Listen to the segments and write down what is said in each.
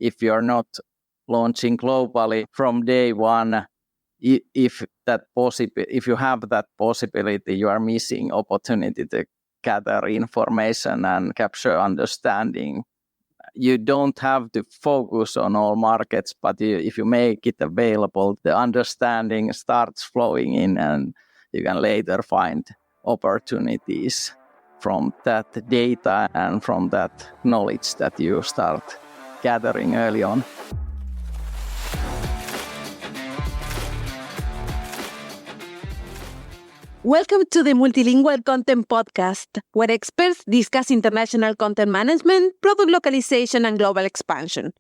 if you're not launching globally from day one, if you have that possibility, you are missing opportunity to gather information and capture understanding. You don't have to focus on all markets, but if you make it available, the understanding starts flowing in, and you can later find opportunities from that data and from that knowledge that you start gathering early on. Welcome to the Multilingual Content Podcast, where experts discuss international content management, product localization, and global expansion.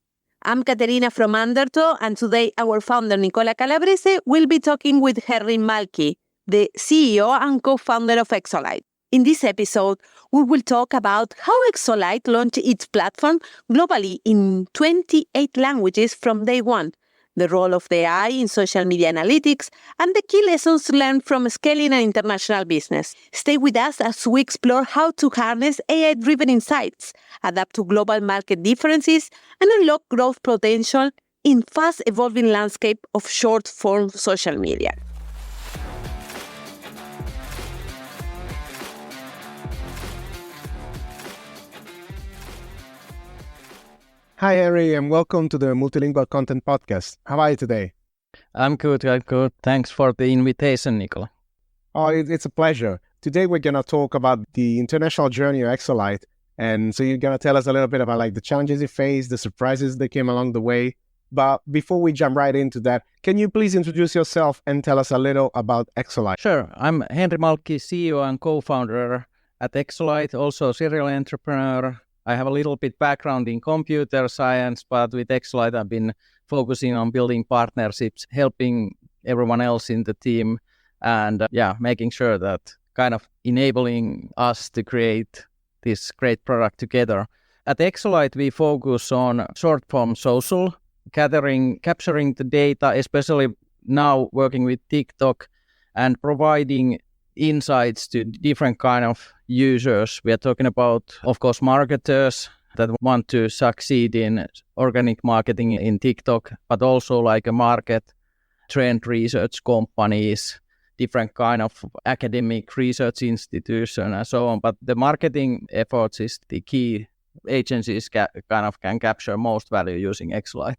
I'm Caterina from Undertow, and today our founder Nicola Calabrese will be talking with Henry Malky, the CEO and co-founder of Exolyt. In this episode, we will talk about how Exolyt launched its platform globally in 28 languages from day one, the role of the AI in social media analytics, and the key lessons learned from scaling an international business. Stay with us as we explore how to harness AI-driven insights, adapt to global market differences, and unlock growth potential in fast-evolving landscape of short-form social media. Hi, Henry, and welcome to the Multilingual Content Podcast. How are you today? I'm good. Thanks for the invitation, Nicola. Oh, it's a pleasure. Today, we're going to talk about the international journey of Exolyt. And so you're going to tell us a little bit about the challenges you faced, the surprises that came along the way. But before we jump right into that, can you please introduce yourself and tell us a little about Exolyt? Sure. I'm Henry Malky, CEO and co-founder at Exolyt, also serial entrepreneur. I have a little bit background in computer science, but with Exolyt, I've been focusing on building partnerships, helping everyone else in the team, and making sure that kind of enabling us to create this great product together. At Exolyt, we focus on short-form social, capturing the data, especially now working with TikTok and providing insights to different kind of users. We are talking about, of course, marketers that want to succeed in organic marketing in TikTok, but also like a market trend research companies, different kind of academic research institution and so on. But the marketing efforts is the key. Agencies can capture most value using Exolyt.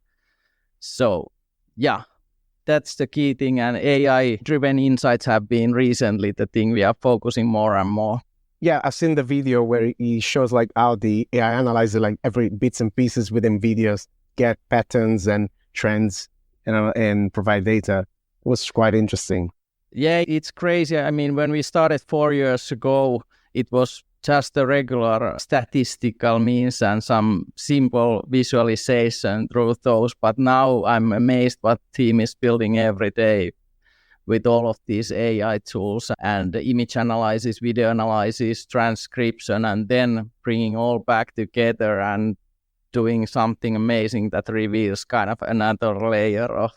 So, that's the key thing, and AI-driven insights have been recently the thing we are focusing more and more. Yeah, I've seen the video where he shows how the AI analyzes every bits and pieces within videos, get patterns and trends, and provide data. It was quite interesting. Yeah, it's crazy. I mean, when we started 4 years ago, it was just a regular statistical means and some simple visualization through those. But now I'm amazed what team is building every day with all of these AI tools and image analysis, video analysis, transcription, and then bringing all back together and doing something amazing that reveals kind of another layer of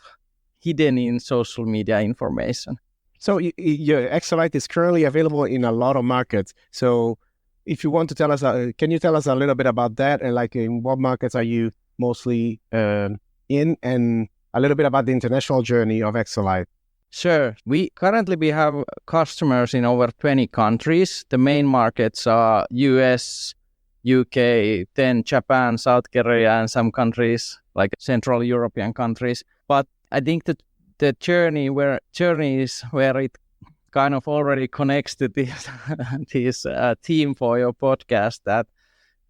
hidden in social media information. So your Exolyt is currently available in a lot of markets. So if you want to tell us, can you tell us a little bit about that, and in what markets are you mostly in, and a little bit about the international journey of Exolyt? Sure. We have customers in over 20 countries. The main markets are US, UK, then Japan, South Korea, and some countries like Central European countries. But I think that the journey is where it kind of already connects to this theme for your podcast, that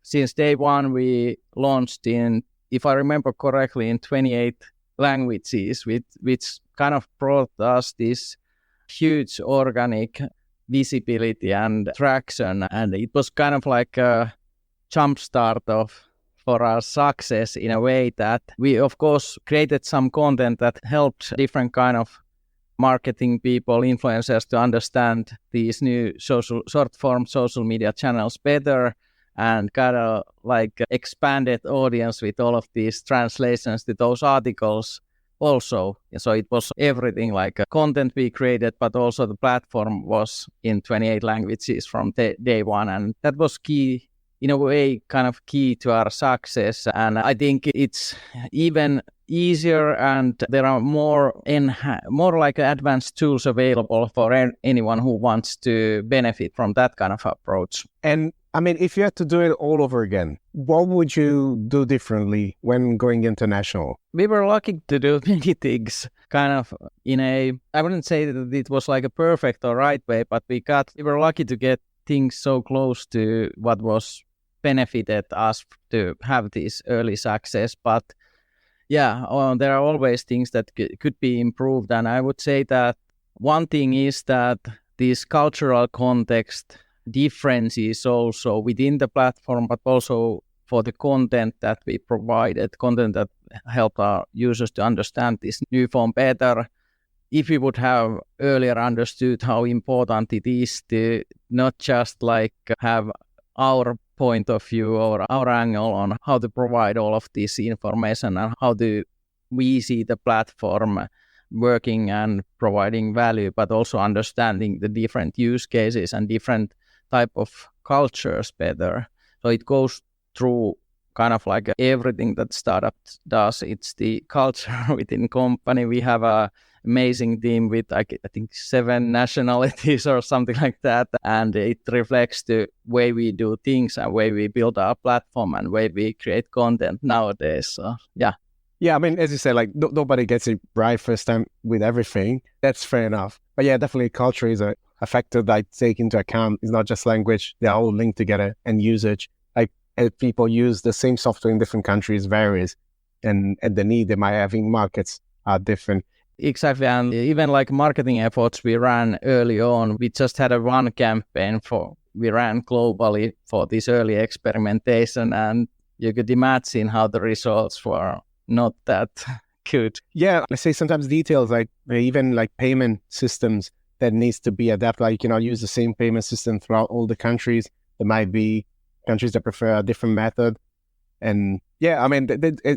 since day one we launched in, if I remember correctly, in 28 languages, which kind of brought us this huge organic visibility and traction. And it was kind of like a jumpstart for our success in a way that we, of course, created some content that helped different kind of marketing people, influencers, to understand these new short-form social media channels better, and kind of expanded audience with all of these translations to those articles also. So it was everything, content we created, but also the platform was in 28 languages from day one. And that was key in a way kind of key to our success. And I think it's even easier, and there are more like advanced tools available for anyone who wants to benefit from that kind of approach. And I mean, if you had to do it all over again, what would you do differently when going international? We were lucky to do many things kind of I wouldn't say that it was like a perfect or right way, but we were lucky to get things so close to what was benefited us to have this early success. But yeah, there are always things that could be improved. And I would say that one thing is that this cultural context differences also within the platform, but also for the content that we provided, content that helped our users to understand this new form better. If we would have earlier understood how important it is to not just like have our point of view or our angle on how to provide all of this information and how do we see the platform working and providing value, but also understanding the different use cases and different type of cultures better. So it goes through kind of like everything that startup does. It's the culture within company. We have a amazing team with I think 7 nationalities or something like that, and it reflects the way we do things and way we build our platform and way we create content nowadays. So yeah, I mean, as you said, like nobody gets it right first time with everything. That's fair enough. But yeah, definitely culture is a factor that I take into account. It's not just language; they're all linked together, and usage. Like as people use the same software in different countries varies, and the need they might have in markets are different. Exactly, and even like marketing efforts we ran early on, we just had one campaign we ran globally for this early experimentation, and you could imagine how the results were not that good. Yeah, let's say sometimes details like even like payment systems that needs to be adapted. Like you cannot use the same payment system throughout all the countries. There might be countries that prefer a different method. And yeah, I mean,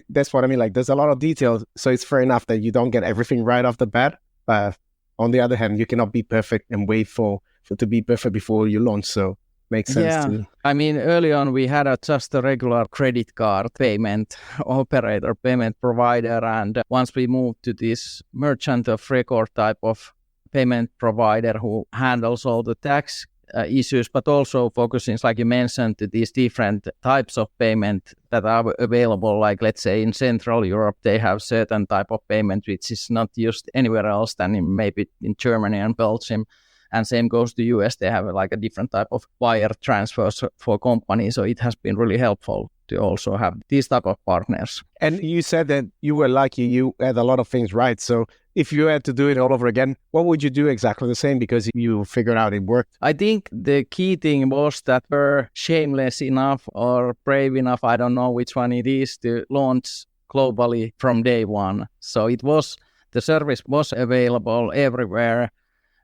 that's what I mean. Like, there's a lot of details, so it's fair enough that you don't get everything right off the bat. But on the other hand, you cannot be perfect and wait for to be perfect before you launch. So makes sense too. I mean, early on we had just a regular credit card payment operator, payment provider, and once we moved to this merchant of record type of payment provider who handles all the tax issues, but also focusing, like you mentioned, to these different types of payment that are available. Like let's say in Central Europe, they have certain type of payment which is not used anywhere else than maybe in Germany and Belgium. And same goes to US. They have like a different type of wire transfers for companies. So it has been really helpful to also have these type of partners. And you said that you were lucky, you had a lot of things right. So if you had to do it all over again, what would you do exactly the same because you figured out it worked? I think the key thing was that we're shameless enough or brave enough, I don't know which one it is, to launch globally from day one. So the service was available everywhere.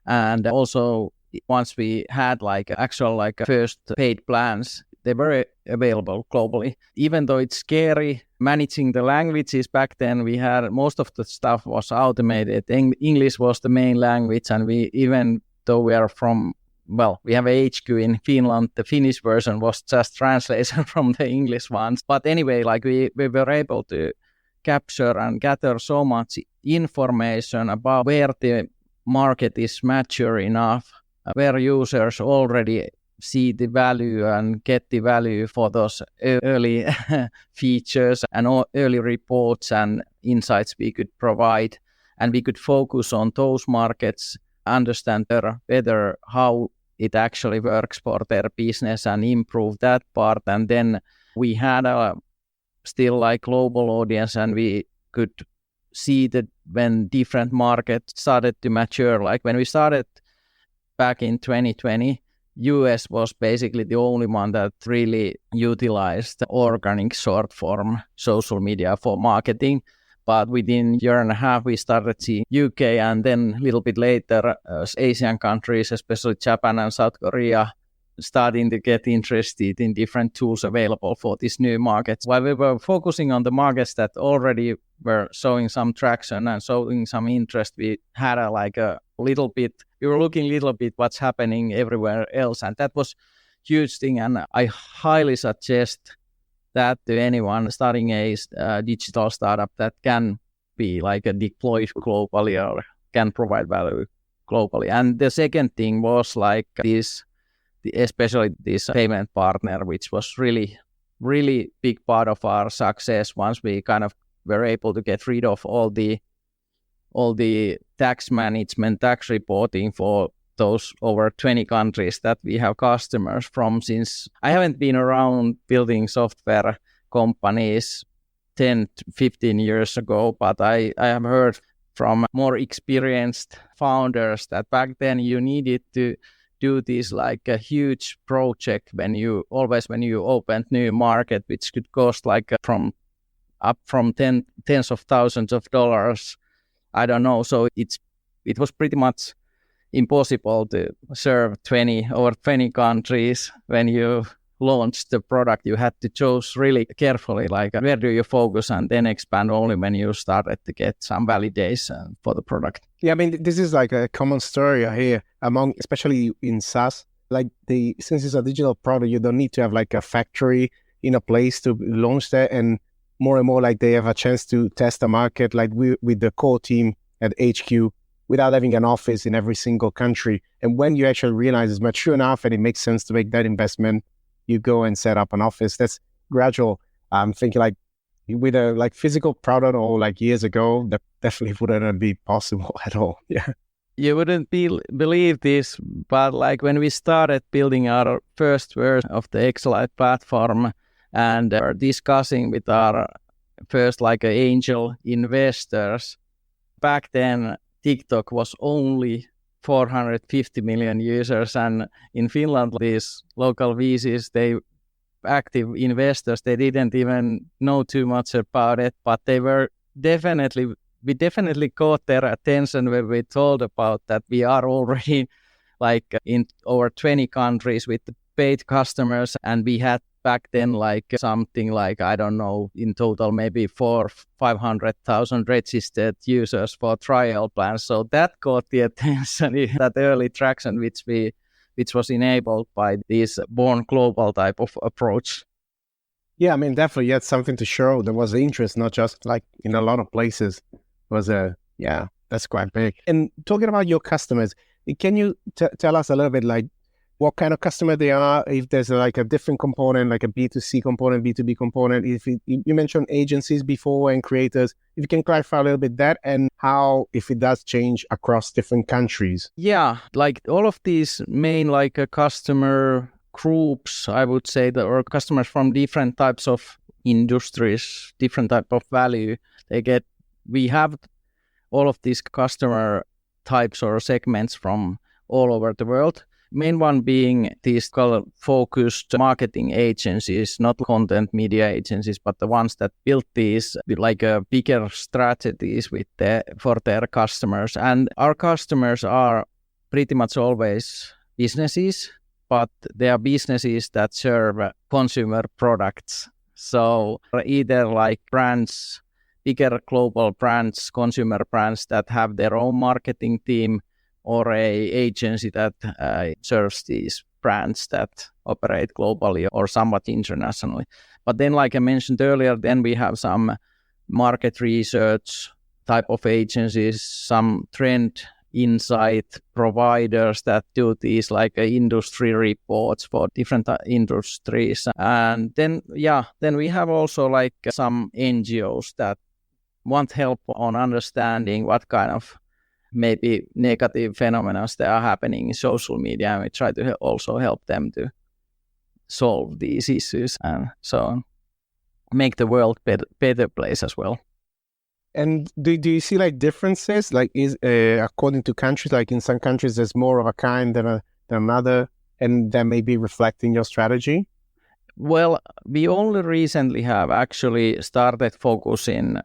And also once we had first paid plans, they were available globally. Even though it's scary managing the languages back then, we had most of the stuff was automated. English was the main language, and even though we are we have a HQ in Finland, the Finnish version was just translation from the English ones. But anyway, we were able to capture and gather so much information about where the market is mature enough, where users already see the value and get the value for those early features and early reports and insights we could provide. And we could focus on those markets, understand better how it actually works for their business and improve that part. And then we had a still global audience, and we could see that when different markets started to mature, like when we started back in 2020, US was basically the only one that really utilized organic short form social media for marketing. But within a year and a half, we started seeing UK, and then a little bit later, Asian countries, especially Japan and South Korea, starting to get interested in different tools available for these new markets. While we were focusing on the markets that already were showing some traction and showing some interest, we had we were looking a little bit what's happening everywhere else. And that was huge thing, and I highly suggest that to anyone starting a digital startup that can be like a deployed globally or can provide value globally. And the second thing was like especially this payment partner, which was really, really big part of our success once we kind of were able to get rid of all the tax management, tax reporting for those over 20 countries that we have customers from. Since I haven't been around building software companies 10, 15 years ago, but I have heard from more experienced founders that back then you needed to do this like a huge project when you opened new market, which could cost like from tens of thousands of dollars. I don't know. So it was pretty much impossible to serve 20 countries when you launched the product. You had to choose really carefully, like where do you focus, and then expand only when you started to get some validation for the product. Yeah, I mean, this is like a common story I hear among, especially in SaaS. Like since it's a digital product, you don't need to have like a factory in a place to launch that, and more like they have a chance to test the market, like with the core team at HQ, without having an office in every single country. And when you actually realize it's mature enough and it makes sense to make that investment, you go and set up an office. That's gradual. I'm thinking like with a like physical product or like years ago, that definitely wouldn't be possible at all. Yeah. You wouldn't believe this, but like when we started building our first version of the Exolyt platform and are discussing with our first like angel investors, back then TikTok was only 450 million users, and in Finland these local VCs, active investors, they didn't even know too much about it, but we definitely caught their attention when we told about that we are already like in over 20 countries with the paid customers, and we had back then like something like, I don't know, in total maybe 500,000 registered users for trial plans. So that got the attention, that early traction which was enabled by this born global type of approach. Yeah, I mean, definitely you had something to show. There was interest, not just like in a lot of places. Yeah, that's quite big. And talking about your customers, can you tell us a little bit like what kind of customer they are, if there's like a different component, like a B2C component, B2B component? You mentioned agencies before and creators, if you can clarify a little bit that, and how, if it does change across different countries. Yeah, like all of these main like customer groups, I would say, or customers from different types of industries, different type of value, we have all of these customer types or segments from all over the world. Main one being these focused marketing agencies, not content media agencies, but the ones that built these like bigger strategies for their customers. And our customers are pretty much always businesses, but they are businesses that serve consumer products. So either like brands, bigger global brands, consumer brands that have their own marketing team, or a agency that serves these brands that operate globally or somewhat internationally. But then, like I mentioned earlier, then we have some market research type of agencies, some trend insight providers that do these like industry reports for different industries. And then we have also like some NGOs that want help on understanding what kind of maybe negative phenomena that are happening in social media, and we try to also help them to solve these issues and so on, make the world better place as well. And do you see like differences, like is according to countries, like in some countries there's more of a kind than another, and that may be reflecting your strategy? Well, we only recently have actually started focusing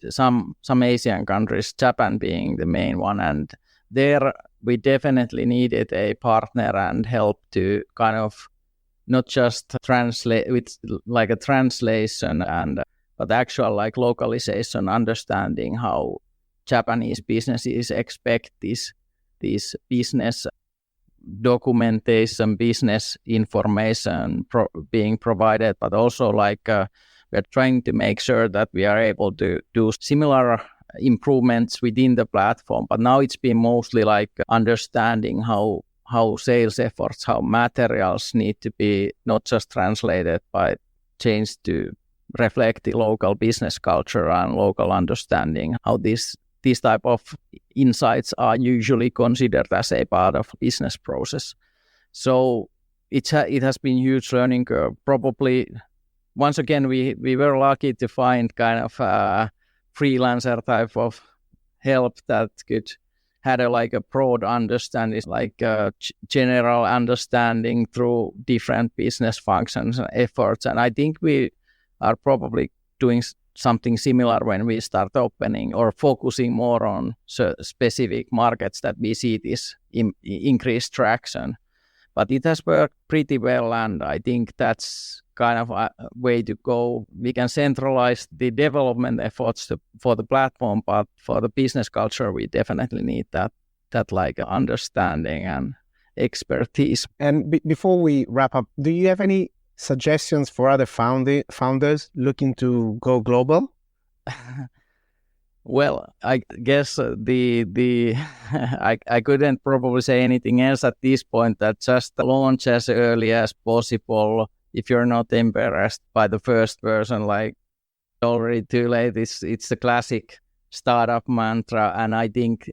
some Asian countries, Japan being the main one, and there we definitely needed a partner and help to kind of not just translate with like a translation but actual like localization, understanding how Japanese businesses expect these business documentation, business information being provided, but also we're trying to make sure that we are able to do similar improvements within the platform. But now it's been mostly understanding how sales efforts, how materials need to be not just translated but changed to reflect the local business culture and local understanding, how these type of insights are usually considered as a part of business process. So it has been a huge learning curve. Probably, once again, we were lucky to find kind of a freelancer type of help that had a broad understanding, general understanding through different business functions and efforts. And I think we are probably doing something similar when we start opening or focusing more on specific markets that we see this increased traction. But it has worked pretty well, and I think that's kind of a way to go. We can centralize the development efforts for the platform, but for the business culture, we definitely need that understanding and expertise. And before we wrap up, do you have any suggestions for other founders looking to go global? Well, I guess I couldn't probably say anything else at this point. That just launch as early as possible. If you're not embarrassed by the first version, already too late. It's the classic startup mantra, and I think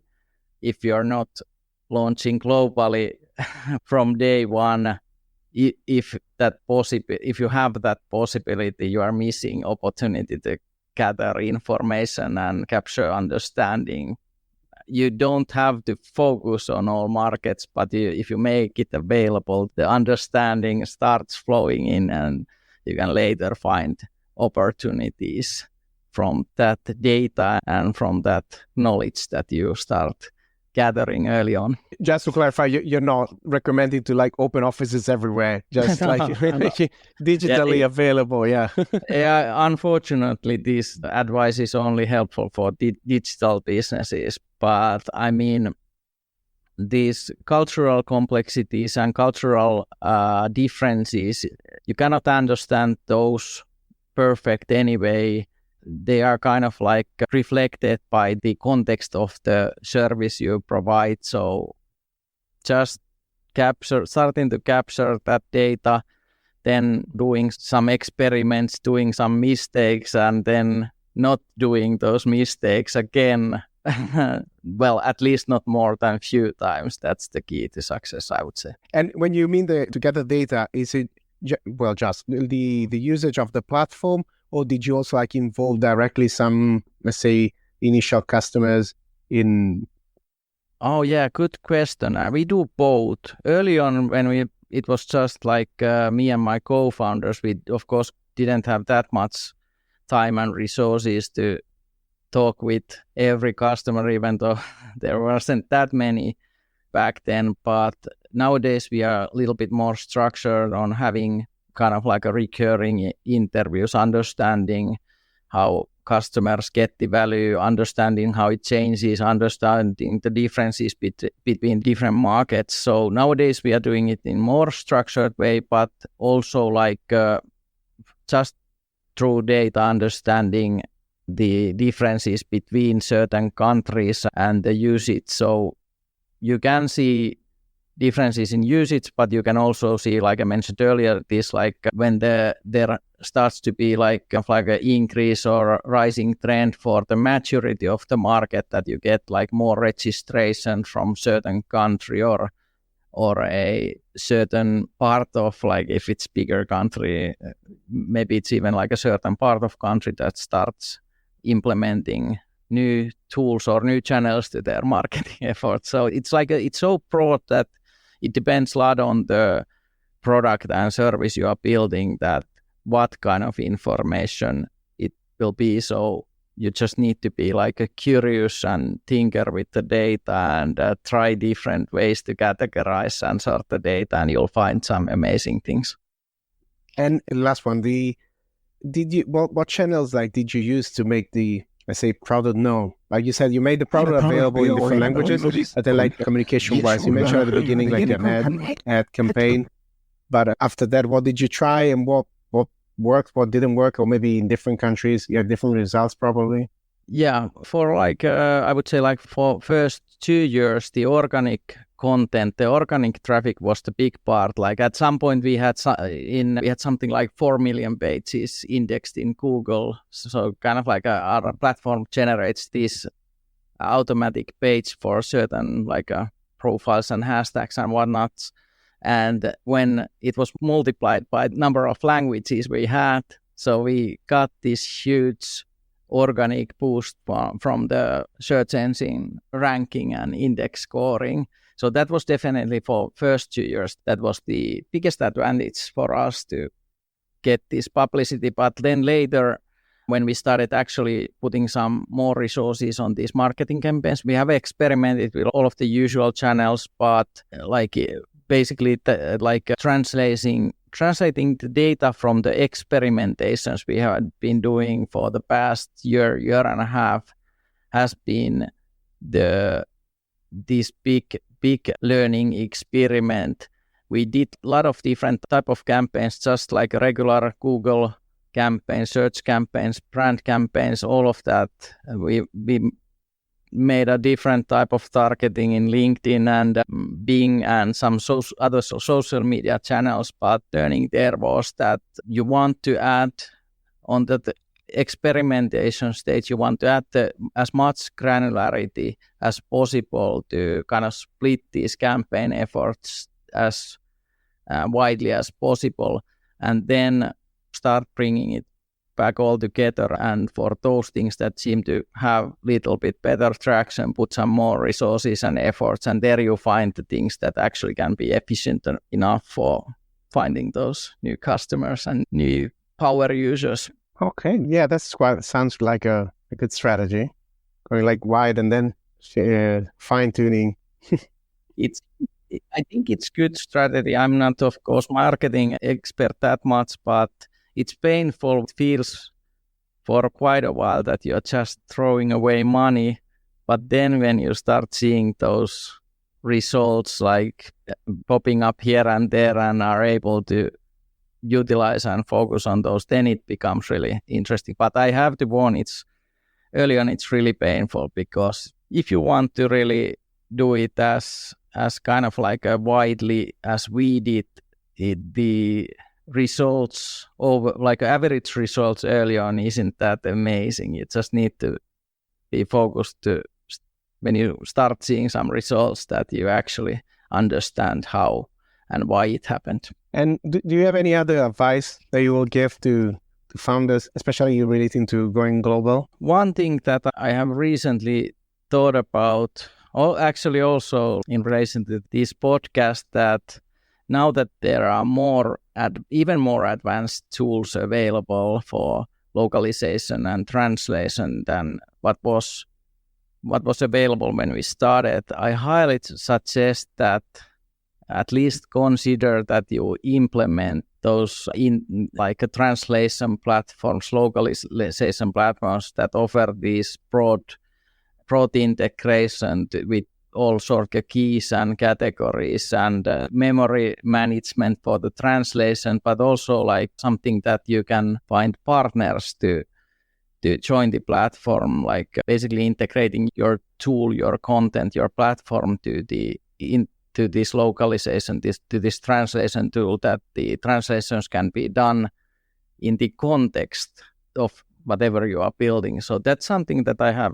if you're not launching globally from day one, if you have that possibility, you are missing opportunity to gather information and capture understanding. You don't have to focus on all markets, but if you make it available, the understanding starts flowing in, and you can later find opportunities from that data and from that knowledge that you start gathering early on. Just to clarify, you're not recommending to open offices everywhere, just digitally available. Yeah. Yeah. Unfortunately, this advice is only helpful for digital businesses. But I mean, these cultural complexities and cultural differences, you cannot understand those perfect anyway. They are kind of reflected by the context of the service you provide. So just starting to capture that data, then doing some experiments, doing some mistakes, and then not doing those mistakes again. Well, at least not more than a few times. That's the key to success, I would say. And when you mean to gather data, is it just the usage of the platform, or did you also involve directly some, let's say, initial customers in? Oh yeah, good question. We do both. Early on, when it was just me and my co-founders, we of course didn't have that much time and resources to talk with every customer, even though there wasn't that many back then. But nowadays we are a little bit more structured on having kind of a recurring interviews, understanding how customers get the value, understanding how it changes, understanding the differences between different markets. So nowadays we are doing it in more structured way, but also just through data understanding the differences between certain countries and the usage. So you can see differences in usage, but you can also see, like I mentioned earlier, this when there starts to be an increase or rising trend for the maturity of the market, that you get more registration from certain country or a certain part of if it's bigger country, maybe it's even a certain part of country that starts implementing new tools or new channels to their marketing efforts. So it's it's so broad that it depends a lot on the product and service you are building, that what kind of information it will be. So you just need to be curious and tinker with the data and try different ways to categorize and sort the data, and you'll find some amazing things. And last one, what channels did you use to make the, let's say, product known Like you said, you made the product available in different languages, but then like communication-wise, you mentioned at the beginning like an ad campaign. But after that, what did you try and what worked, what didn't work, or maybe in different countries, you had different results probably? Yeah, for like, I would say like for first 2 years, the organic content, the organic traffic was the big part. Like at some point we had something like 4 million pages indexed in Google. So kind of like our platform generates this automatic page for certain like profiles and hashtags and whatnot. And when it was multiplied by number of languages we had, so we got this huge organic boost from the search engine ranking and index scoring. So that was definitely for first 2 years. That was the biggest advantage for us to get this publicity. But then later, when we started actually putting some more resources on these marketing campaigns, we have experimented with all of the usual channels, but like basically translating the data from the experimentations we have been doing for the past year and a half has been this big learning experiment. We did a lot of different type of campaigns, just like regular Google campaigns, search campaigns, brand campaigns, all of that. We made a different type of targeting in LinkedIn and Bing and some other social media channels, but learning there was that you want to add on the experimentation stage, you want to add as much granularity as possible to kind of split these campaign efforts as widely as possible, and then start bringing it back all together. And for those things that seem to have little bit better traction, put some more resources and efforts, and there you find the things that actually can be efficient enough for finding those new customers and new power users. Okay, yeah, sounds like a good strategy. Going like wide and then fine tuning. I think it's good strategy. I'm not, of course, marketing expert that much, but it's painful. It feels for quite a while that you're just throwing away money. But then when you start seeing those results like popping up here and there and are able to utilize and focus on those, then it becomes really interesting. But I have to warn, early on it's really painful, because if you want to really do it as kind of like a widely as we did it, the results over like average results early on isn't that amazing. You just need to be focused to when you start seeing some results that you actually understand how and why it happened. And do you have any other advice that you will give to founders, especially relating to going global? One thing that I have recently thought about, actually also in relation to this podcast, that now that there are even more advanced tools available for localization and translation than what was available when we started, I highly suggest that at least consider that you implement those in like a translation platforms, localization platforms that offer these broad integration with all sorts of keys and categories and memory management for the translation, but also like something that you can find partners to join the platform, like basically integrating your tool, your content, your platform to this localization, to this translation tool, that the translations can be done in the context of whatever you are building. So that's something that I have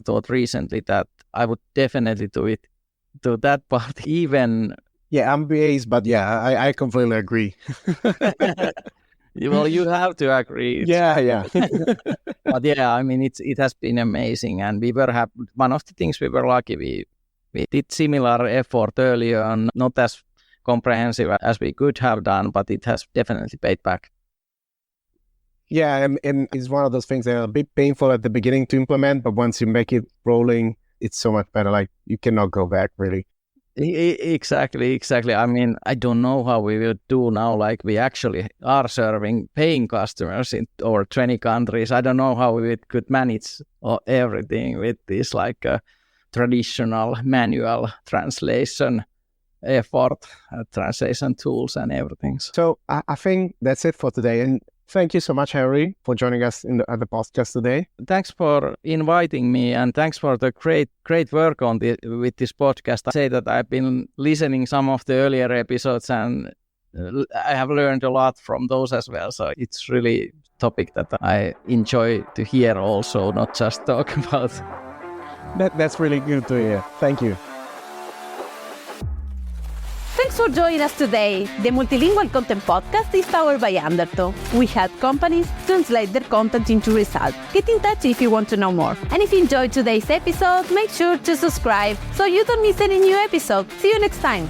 thought recently that I would definitely do that part even. Yeah, I'm BAs, but yeah, I completely agree. Well, you have to agree. Yeah. But yeah, I mean, it has been amazing, and we were happy. One of the things we were lucky, we did similar effort earlier on, not as comprehensive as we could have done, but it has definitely paid back. Yeah, and it's one of those things that are a bit painful at the beginning to implement, but once you make it rolling, it's so much better. Like you cannot go back, really. Exactly. I mean, I don't know how we will do now. Like we actually are serving paying customers in over 20 countries. I don't know how we could manage everything with this like traditional manual translation effort, translation tools and everything. So I think that's it for today. And thank you so much, Harry, for joining us at the podcast today. Thanks for inviting me, and thanks for the great work on with this podcast. I say that I've been listening some of the earlier episodes, and I have learned a lot from those as well. So it's really a topic that I enjoy to hear also, not just talk about. That's really good to hear. Thank you. Thanks for joining us today. The Multilingual Content Podcast is powered by Undertow. We help companies translate their content into results. Get in touch if you want to know more. And if you enjoyed today's episode, make sure to subscribe so you don't miss any new episode. See you next time.